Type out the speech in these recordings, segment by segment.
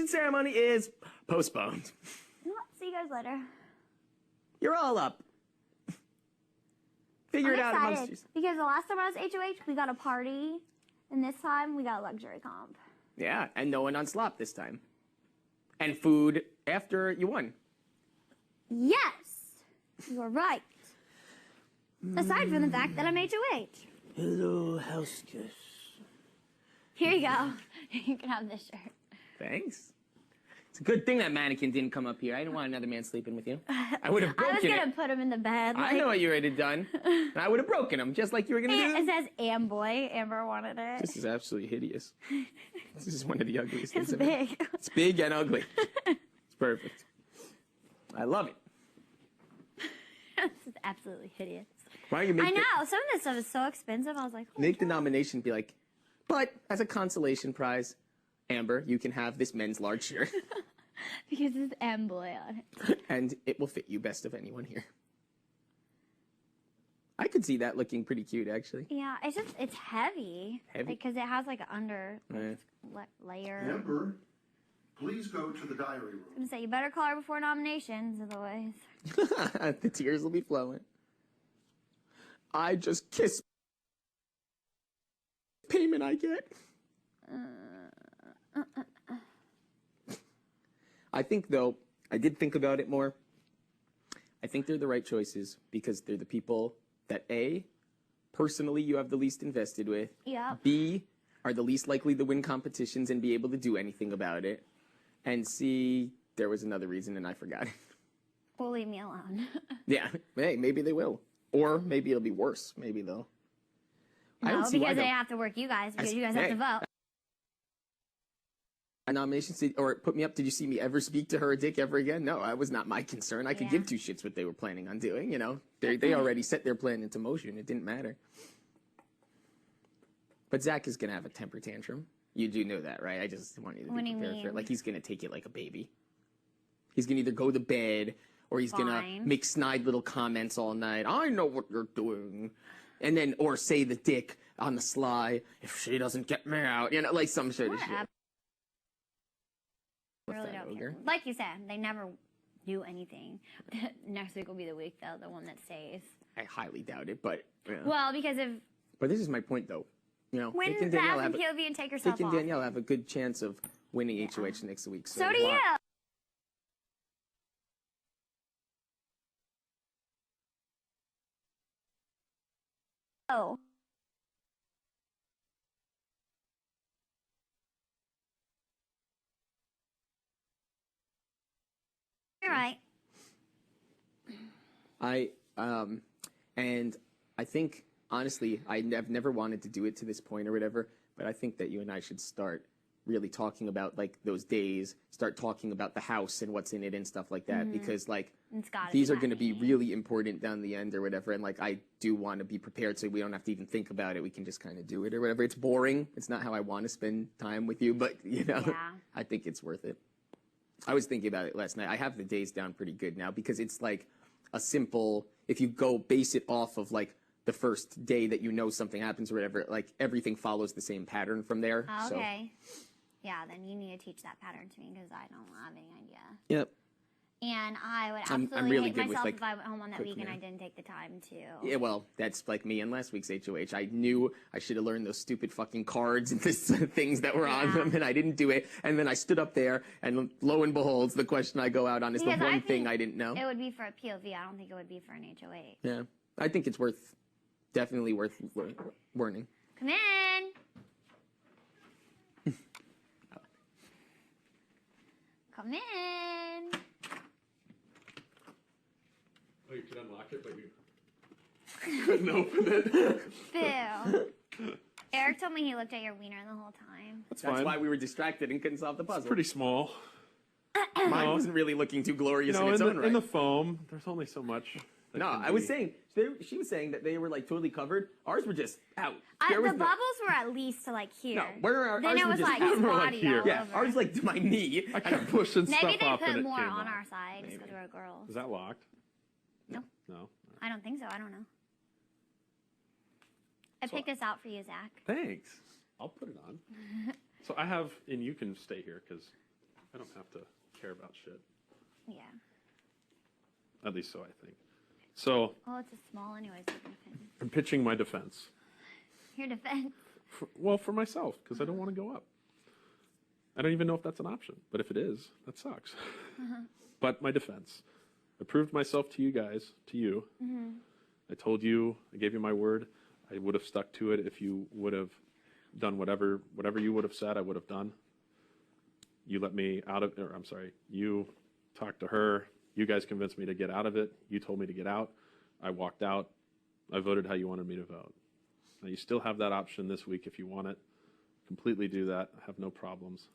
ceremony is postponed. See you guys later. You're all up. Figure I'm it out excited amongst yourselves. because the last time I was HOH, we got a party, and this time we got a luxury comp. Yeah, and no one on slop this time. And food after you won. Yes, you're right. Aside from the fact that I'm HOH. Hello, house kiss. Here you go. You can have this shirt. Thanks. It's a good thing that mannequin didn't come up here. I didn't want another man sleeping with you. I would have broken it. I was going to put him in the bed. I know what you would have done. And I would have broken him, just like you were going to do. It says Amboy. Amber wanted it. This is absolutely hideous. This is one of the ugliest things It's I've ever. big. It's big and ugly. It's perfect. I love it. This is absolutely hideous. Why don't you make I know. Some of this stuff is so expensive. I was like, make the nomination be like, but as a consolation prize, Amber, you can have this men's large shirt. Because it's Amboy on it. And it will fit you best of anyone here. I could see that looking pretty cute, actually. Yeah, it's heavy. Heavy? Because it has like an under layer. Amber, please go to the diary room. I was going to say, you better call her before nominations, otherwise. The tears will be flowing. I just kiss payment I get. I think, though, I did think about it more. I think they're the right choices because they're the people that, A, personally you have the least invested with. Yeah. B, are the least likely to win competitions and be able to do anything about it. And C, there was another reason and I forgot it. Well, leave me alone. Yeah, hey, maybe they will. Or maybe it'll be worse. Maybe they'll. No, because they have to work you guys, because you guys have to vote. A nomination, or put me up. Did you see me ever speak to her a dick ever again? No, that was not my concern. I could give two shits what they were planning on doing. You know, they already set their plan into motion. It didn't matter. But Zach is gonna have a temper tantrum. You do know that, right? I just want you to be prepared for it. Like he's gonna take it like a baby. He's gonna either go to bed or he's gonna make snide little comments all night. I know what you're doing, and then or say the dick on the sly if she doesn't get me out. You know, like some sort of shit. Really don't care. Like you said, they never do anything. Next week will be the week, though, the one that stays. I highly doubt it, but well, because if but this is my point, though. You know, win Dick and the Danielle have POV and take yourself Dick and off. Danielle have a good chance of winning HOH next week. So do you. Oh. You're right. And I think, honestly, I've never wanted to do it to this point or whatever, but I think that you and I should start really talking about, like, those days, start talking about the house and what's in it and stuff like that, because, like, these are going to be really important down the end or whatever, and, like, I do want to be prepared so we don't have to even think about it. We can just kind of do it or whatever. It's boring. It's not how I want to spend time with you, but, you know, I think it's worth it. I was thinking about it last night. I have the days down pretty good now because it's like a simple, if you go base it off of like the first day that you know something happens or whatever, like everything follows the same pattern from there. Okay. So. Yeah, then you need to teach that pattern to me because I don't have any idea. Yep. And I would absolutely hate myself if I went home on that week and I didn't take the time to. Yeah, well, that's like me in last week's HOH. I knew I should have learned those stupid fucking cards and things that were on them, and I didn't do it. And then I stood up there, and lo and behold, the question I go out on is the one thing I didn't know. It would be for a POV. I don't think it would be for an HOH. Yeah, I think it's definitely worth learning. Come in. Come in. Oh, you could unlock it, but you couldn't open it. Boo. Eric told me he looked at your wiener the whole time. That's why we were distracted and couldn't solve the puzzle. It's pretty small. Mine wasn't really looking too glorious in its own right. In the foam, there's only so much. No, I was saying, she was saying that they were like totally covered. Ours were just out. The bubbles were at least to like here. No, then it was like spotty all yeah, over. ours like to my knee. I kept pushing stuff Maybe up they and put it more came on off. our side just because we're girls. Is that locked? No. No? I don't think so. I don't know. I picked this out for you, Zach. Thanks. I'll put it on. So I have, and you can stay here because I don't have to care about shit. Yeah. At least so I think. So Well, it's a small anyways. So I'm pitching my defense. your defense. For myself, because I don't want to go up. I don't even know if that's an option, but if it is, that sucks. But my defense. I proved myself to you guys, to you. I told you, I gave you my word. I would have stuck to it if you would have done whatever you would have said, I would have done. You let me out of, or I'm sorry, you talked to her. You guys convinced me to get out of it. You told me to get out. I walked out. I voted how you wanted me to vote. Now, you still have that option this week if you want it. Completely do that. I have no problems.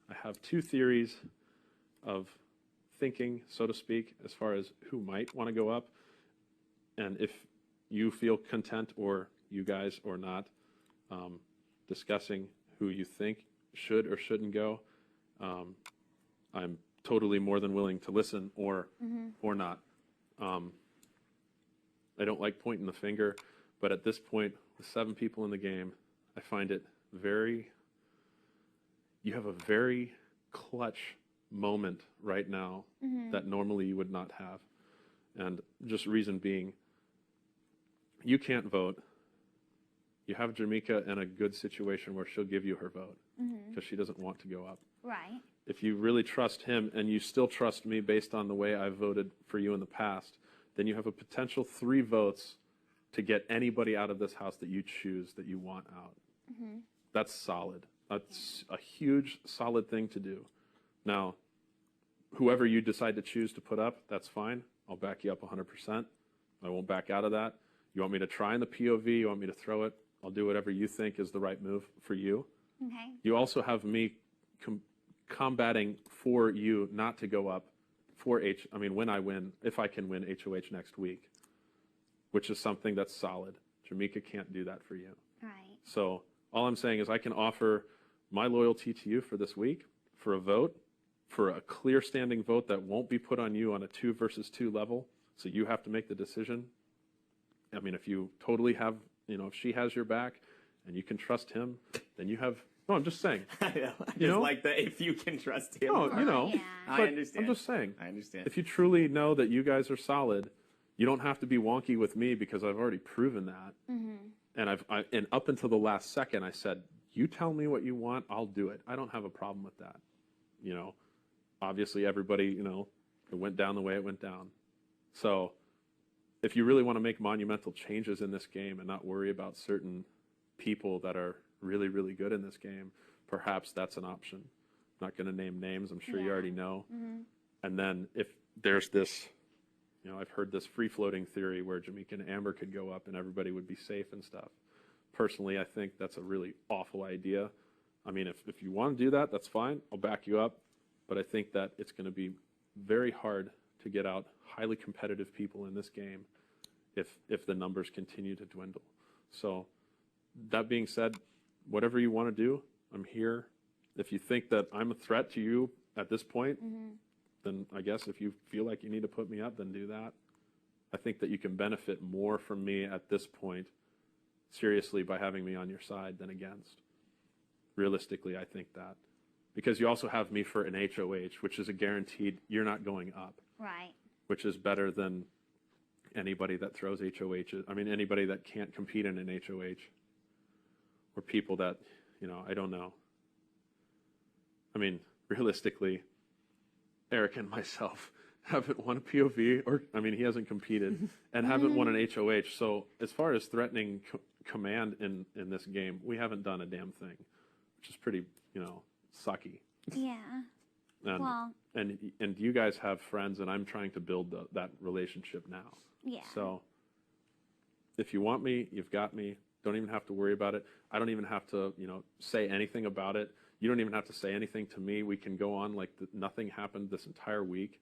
I have two theories of thinking, so to speak, as far as who might want to go up. And if you feel content, or you guys, or not, discussing who you think should or shouldn't go, I'm totally more than willing to listen or not. I don't like pointing the finger, but at this point, with 7 people in the game, I find it you have a very clutch moment right now that normally you would not have. And just reason being, you can't vote. You have Jamaica in a good situation where she'll give you her vote because she doesn't want to go up. Right. If you really trust him and you still trust me based on the way I've voted for you in the past, then you have a potential 3 votes to get anybody out of this house that you choose that you want out. That's solid. That's a huge, solid thing to do. Now, whoever you decide to choose to put up, that's fine. I'll back you up 100%. I won't back out of that. You want me to try in the POV? You want me to throw it? I'll do whatever you think is the right move for you. Okay. You also have me combating for you not to go up for when I win, if I can win HOH next week, which is something that's solid. Jamaica can't do that for you. Right. So all I'm saying is I can offer my loyalty to you for this week, for a vote, for a clear standing vote that won't be put on you on a 2 versus 2 level. So you have to make the decision. I mean, if you totally have, if she has your back and you can trust him, then you have, no, I'm just saying. I know. I just like that if you can trust him. No, Yeah. I understand. I'm just saying. I understand. If you truly know that you guys are solid, you don't have to be wonky with me because I've already proven that. And and up until the last second, I said, you tell me what you want, I'll do it. I don't have a problem with that. Obviously everybody, it went down the way it went down. So if you really want to make monumental changes in this game and not worry about certain people that are really, really good in this game, perhaps that's an option. I'm not going to name names. I'm sure you already know. And then if there's this, I've heard this free-floating theory where Jamaica and Amber could go up and everybody would be safe and stuff. Personally, I think that's a really awful idea. I mean, if you want to do that, that's fine. I'll back you up. But I think that it's going to be very hard to get out highly competitive people in this game if the numbers continue to dwindle. So that being said, whatever you want to do, I'm here. If you think that I'm a threat to you at this point, then I guess if you feel like you need to put me up, then do that. I think that you can benefit more from me at this point, seriously, by having me on your side than against. Realistically, I think that. Because you also have me for an HOH, which is a guaranteed you're not going up. Right. Which is better than anybody that throws HOHs. I mean, anybody that can't compete in an HOH. Or people that, I don't know. I mean, realistically, Eric and myself haven't won a POV, he hasn't competed, and haven't won an HOH. So as far as threatening command in this game, we haven't done a damn thing, which is pretty, sucky. Yeah. And you guys have friends, and I'm trying to build that relationship now. Yeah. So if you want me, you've got me. Don't even have to worry about it. I don't even have to, say anything about it. You don't even have to say anything to me. We can go on like nothing happened this entire week.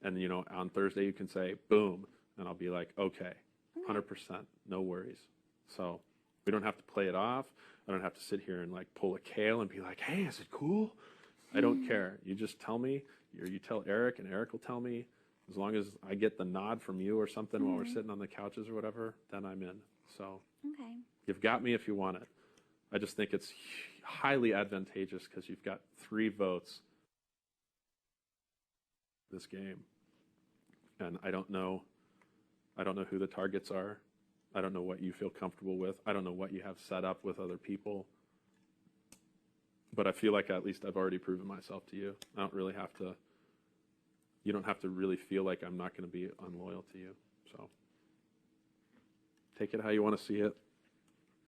And, on Thursday you can say, boom. And I'll be like, okay, 100%, no worries. So we don't have to play it off. I don't have to sit here and like pull a Kale and be like, hey, is it cool? I don't care. You just tell me, or you tell Eric, and Eric will tell me. As long as I get the nod from you or something while we're sitting on the couches or whatever, then I'm in. So Okay. you've got me if you want it. I just think it's highly advantageous because you've got 3 votes this game. And I don't know who the targets are. I don't know what you feel comfortable with. I don't know what you have set up with other people. But I feel like at least I've already proven myself to you. I don't really have to, you don't have to really feel like I'm not going to be unloyal to you. So take it how you want to see it.